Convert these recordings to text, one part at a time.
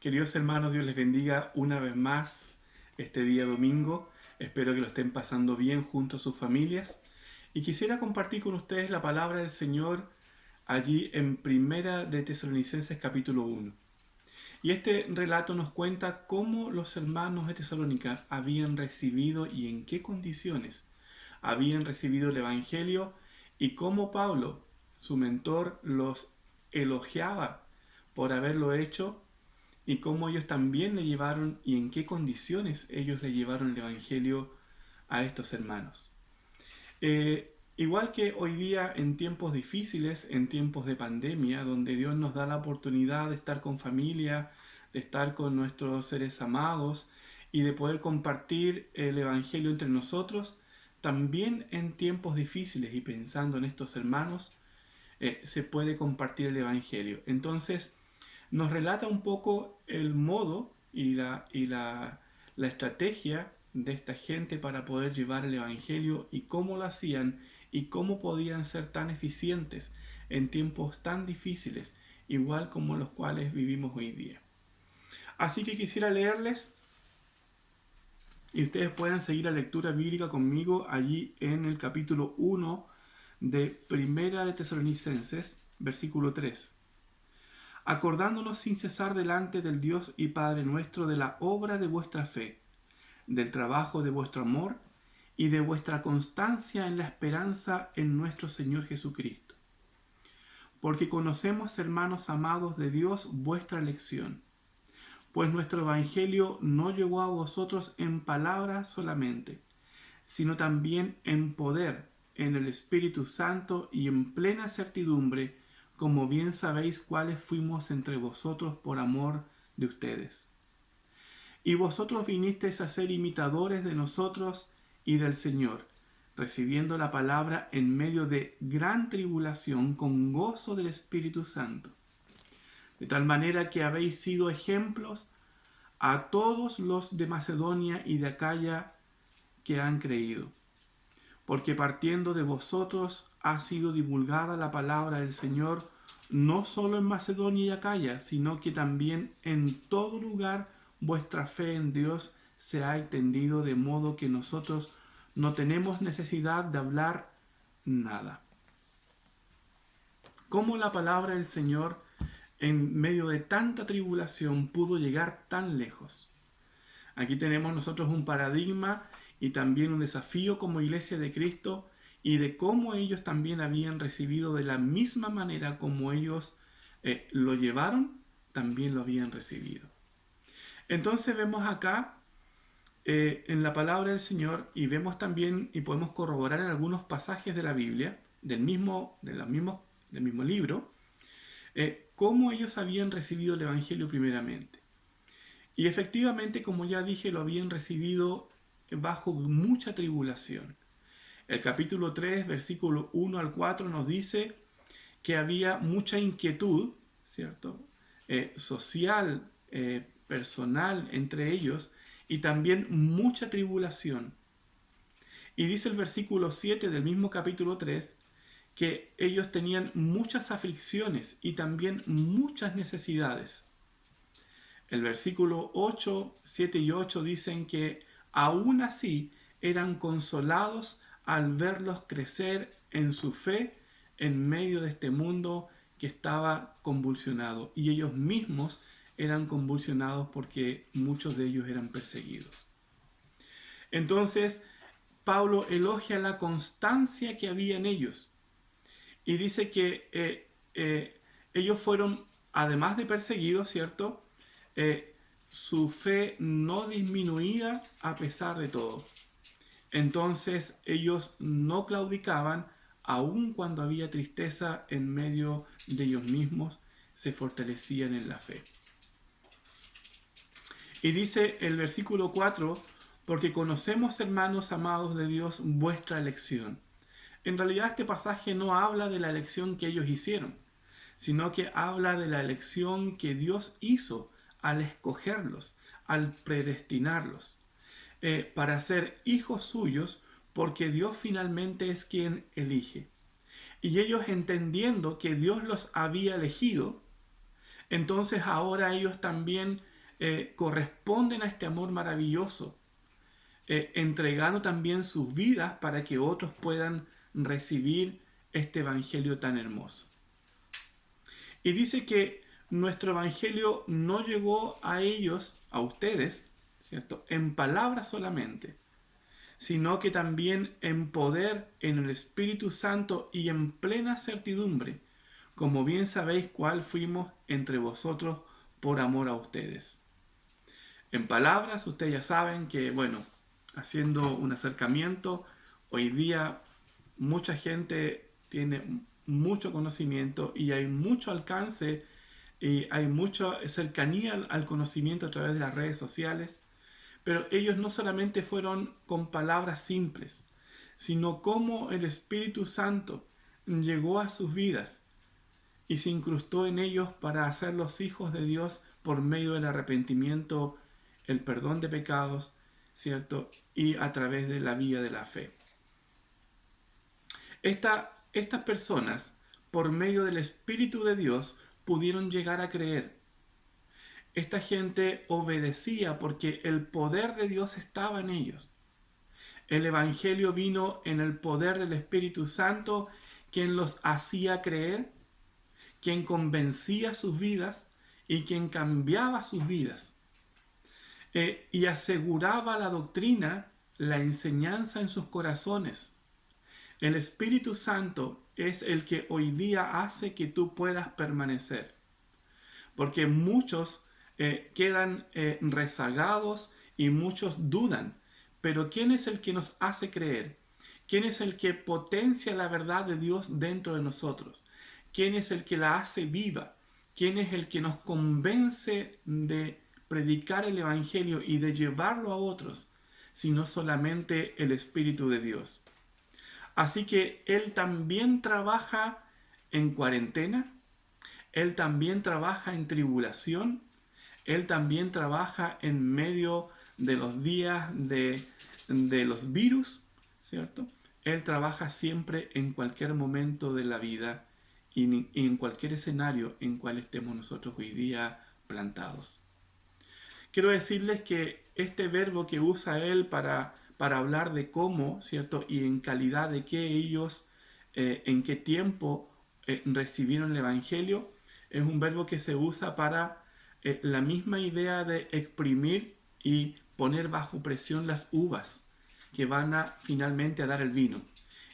Queridos hermanos, Dios les bendiga una vez más este día domingo. Espero que lo estén pasando bien junto a sus familias. Y quisiera compartir con ustedes la palabra del Señor allí en Primera de Tesalonicenses capítulo 1. Y este relato nos cuenta cómo los hermanos de Tesalónica habían recibido y en qué condiciones habían recibido el Evangelio y cómo Pablo, su mentor, los elogiaba por haberlo hecho y cómo ellos también le llevaron y en qué condiciones ellos le llevaron el Evangelio a estos hermanos. Igual que hoy día en tiempos difíciles, en tiempos de pandemia, donde Dios nos da la oportunidad de estar con familia, de estar con nuestros seres amados y de poder compartir el Evangelio entre nosotros, también en tiempos difíciles y pensando en estos hermanos, se puede compartir el Evangelio. Entonces, nos relata un poco el modo y la estrategia de esta gente para poder llevar el Evangelio y cómo lo hacían y cómo podían ser tan eficientes en tiempos tan difíciles, igual como los cuales vivimos hoy día. Así que quisiera leerles y ustedes puedan seguir la lectura bíblica conmigo allí en el capítulo 1 de Primera de Tesalonicenses, versículo 3. Acordándonos sin cesar delante del Dios y Padre nuestro de la obra de vuestra fe, del trabajo de vuestro amor y de vuestra constancia en la esperanza en nuestro Señor Jesucristo. Porque conocemos, hermanos amados de Dios, vuestra elección, pues nuestro Evangelio no llegó a vosotros en palabra solamente, sino también en poder, en el Espíritu Santo y en plena certidumbre, como bien sabéis cuáles fuimos entre vosotros por amor de ustedes. Y vosotros vinisteis a ser imitadores de nosotros y del Señor, recibiendo la palabra en medio de gran tribulación con gozo del Espíritu Santo, de tal manera que habéis sido ejemplos a todos los de Macedonia y de Acaya que han creído, porque partiendo de vosotros ha sido divulgada la palabra del Señor, no solo en Macedonia y Acaya, sino que también en todo lugar vuestra fe en Dios se ha extendido, de modo que nosotros no tenemos necesidad de hablar nada. ¿Cómo la palabra del Señor en medio de tanta tribulación pudo llegar tan lejos? Aquí tenemos nosotros un paradigma y también un desafío como Iglesia de Cristo y de cómo ellos también habían recibido de la misma manera como ellos lo llevaron, también lo habían recibido. Entonces vemos acá en la palabra del Señor y vemos también y podemos corroborar en algunos pasajes de la Biblia, del mismo libro, cómo ellos habían recibido el Evangelio primeramente. Y efectivamente, como ya dije, lo habían recibido bajo mucha tribulación. El capítulo 3, versículo 1 al 4 nos dice que había mucha inquietud, ¿cierto? Social, personal entre ellos y también mucha tribulación. Y dice el versículo 7 del mismo capítulo 3 que ellos tenían muchas aflicciones y también muchas necesidades. El versículo 8, 7 y 8 dicen que aún así eran consolados al verlos crecer en su fe en medio de este mundo que estaba convulsionado. Y ellos mismos eran convulsionados porque muchos de ellos eran perseguidos. Entonces, Pablo elogia la constancia que había en ellos y dice que ellos fueron, además de perseguidos, ¿cierto? Su fe no disminuía a pesar de todo. Entonces ellos no claudicaban, aun cuando había tristeza en medio de ellos mismos, se fortalecían en la fe. Y dice el versículo 4, porque conocemos, hermanos amados de Dios, vuestra elección. En realidad este pasaje no habla de la elección que ellos hicieron, sino que habla de la elección que Dios hizo al escogerlos, al predestinarlos, para ser hijos suyos, porque Dios finalmente es quien elige. Y ellos, entendiendo que Dios los había elegido, entonces ahora ellos también corresponden a este amor maravilloso, entregando también sus vidas para que otros puedan recibir este evangelio tan hermoso. Y dice que nuestro evangelio no llegó a ellos, a ustedes, ¿cierto?, en palabras solamente, sino que también en poder, en el Espíritu Santo y en plena certidumbre, como bien sabéis cuál fuimos entre vosotros por amor a ustedes. En palabras, ustedes ya saben que, bueno, haciendo un acercamiento, hoy día mucha gente tiene mucho conocimiento y hay mucho alcance y hay mucha cercanía al conocimiento a través de las redes sociales, pero ellos no solamente fueron con palabras simples, sino cómo el Espíritu Santo llegó a sus vidas y se incrustó en ellos para hacerlos hijos de Dios por medio del arrepentimiento, el perdón de pecados, ¿cierto? Y a través de la vía de la fe. Estas personas, por medio del Espíritu de Dios, pudieron llegar a creer. Esta gente obedecía porque el poder de Dios estaba en ellos. El Evangelio vino en el poder del Espíritu Santo, quien los hacía creer, quien convencía sus vidas y quien cambiaba sus vidas. Y aseguraba la doctrina, la enseñanza en sus corazones. El Espíritu Santo es el que hoy día hace que tú puedas permanecer. Porque muchos quedan rezagados y muchos dudan. Pero ¿quién es el que nos hace creer? ¿Quién es el que potencia la verdad de Dios dentro de nosotros? ¿Quién es el que la hace viva? ¿Quién es el que nos convence de predicar el Evangelio y de llevarlo a otros? Sino solamente el Espíritu de Dios. Así que Él también trabaja en cuarentena, Él también trabaja en tribulación, Él también trabaja en medio de los días de los virus, ¿cierto? Él trabaja siempre en cualquier momento de la vida y en cualquier escenario en cual estemos nosotros hoy día plantados. Quiero decirles que este verbo que usa Él para hablar de cómo, ¿cierto? Y en calidad de qué ellos, en qué tiempo recibieron el Evangelio, es un verbo que se usa para la misma idea de exprimir y poner bajo presión las uvas que van a finalmente a dar el vino.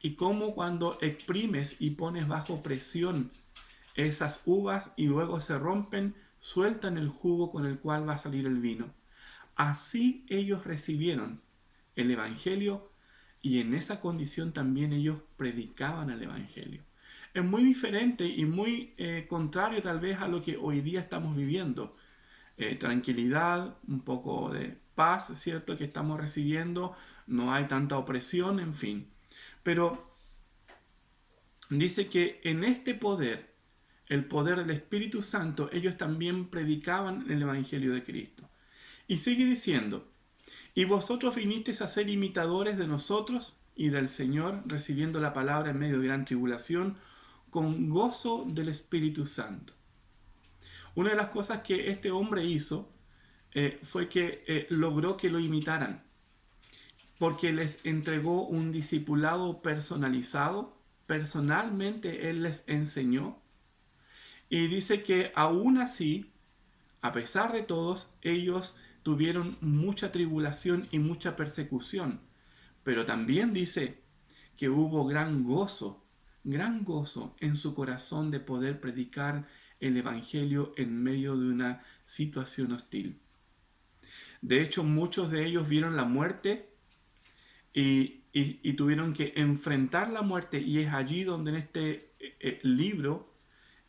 Y cómo cuando exprimes y pones bajo presión esas uvas y luego se rompen, sueltan el jugo con el cual va a salir el vino. Así ellos recibieron el Evangelio y en esa condición también ellos predicaban el Evangelio. Es muy diferente y muy contrario tal vez a lo que hoy día estamos viviendo. Tranquilidad, un poco de paz, ¿cierto? Que estamos recibiendo, no hay tanta opresión, en fin. Pero dice que en este poder, el poder del Espíritu Santo, ellos también predicaban el Evangelio de Cristo. Y sigue diciendo, y vosotros vinisteis a ser imitadores de nosotros y del Señor, recibiendo la palabra en medio de gran tribulación, con gozo del Espíritu Santo. Una de las cosas que este hombre hizo fue que logró que lo imitaran, porque les entregó un discipulado personalizado, personalmente Él les enseñó, y dice que aún así, a pesar de todos, ellos tuvieron mucha tribulación y mucha persecución, pero también dice que hubo gran gozo en su corazón de poder predicar el Evangelio en medio de una situación hostil. De hecho, muchos de ellos vieron la muerte y tuvieron que enfrentar la muerte, y es allí donde en este libro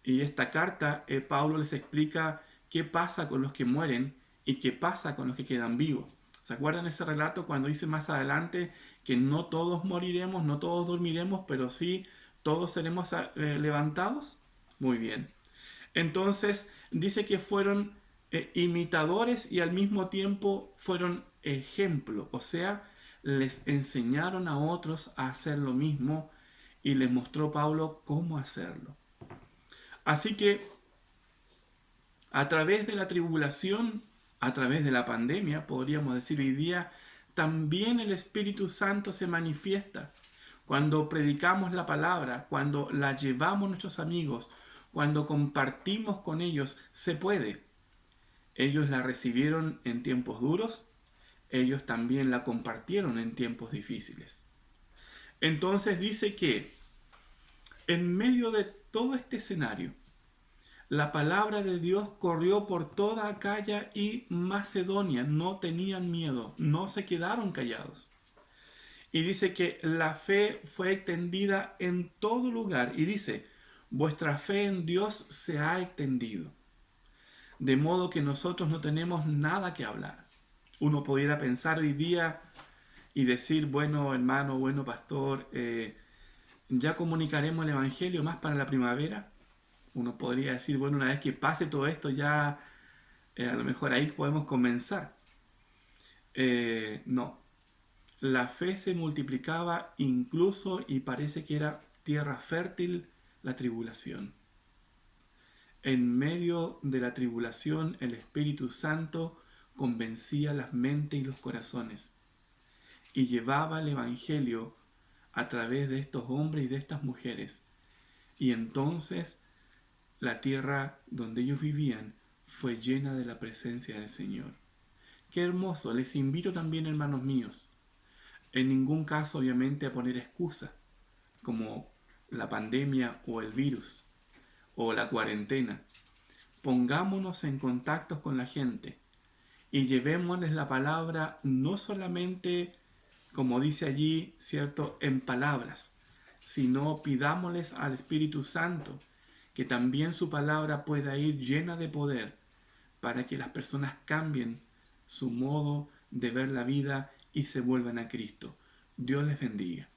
y esta carta Pablo les explica qué pasa con los que mueren y qué pasa con los que quedan vivos. ¿Se acuerdan ese relato cuando dice más adelante que no todos moriremos, no todos dormiremos, pero sí todos seremos levantados? Muy bien. Entonces dice que fueron imitadores y al mismo tiempo fueron ejemplo, o sea, les enseñaron a otros a hacer lo mismo y les mostró Pablo cómo hacerlo. Así que a través de la tribulación a través de la pandemia, podríamos decir hoy día, también el Espíritu Santo se manifiesta. Cuando predicamos la palabra, cuando la llevamos a nuestros amigos, cuando compartimos con ellos, se puede. Ellos la recibieron en tiempos duros, ellos también la compartieron en tiempos difíciles. Entonces dice que en medio de todo este escenario, la palabra de Dios corrió por toda Acaya y Macedonia. No tenían miedo, no se quedaron callados. Y dice que la fe fue extendida en todo lugar. Y dice, vuestra fe en Dios se ha extendido. De modo que nosotros no tenemos nada que hablar. Uno pudiera pensar hoy día y decir, bueno hermano, bueno pastor, ya comunicaremos el Evangelio más para la primavera. Uno podría decir, bueno, una vez que pase todo esto, ya a lo mejor ahí podemos comenzar. No, la fe se multiplicaba incluso y parece que era tierra fértil la tribulación. En medio de la tribulación, el Espíritu Santo convencía las mentes y los corazones y llevaba el Evangelio a través de estos hombres y de estas mujeres. Y entonces la tierra donde ellos vivían fue llena de la presencia del Señor. Qué hermoso. Les invito también, hermanos míos, en ningún caso obviamente a poner excusa, como la pandemia o el virus o la cuarentena. Pongámonos en contacto con la gente y llevémosles la palabra no solamente, como dice allí, ¿cierto?, en palabras, sino pidámosles al Espíritu Santo que también su palabra pueda ir llena de poder para que las personas cambien su modo de ver la vida y se vuelvan a Cristo. Dios les bendiga.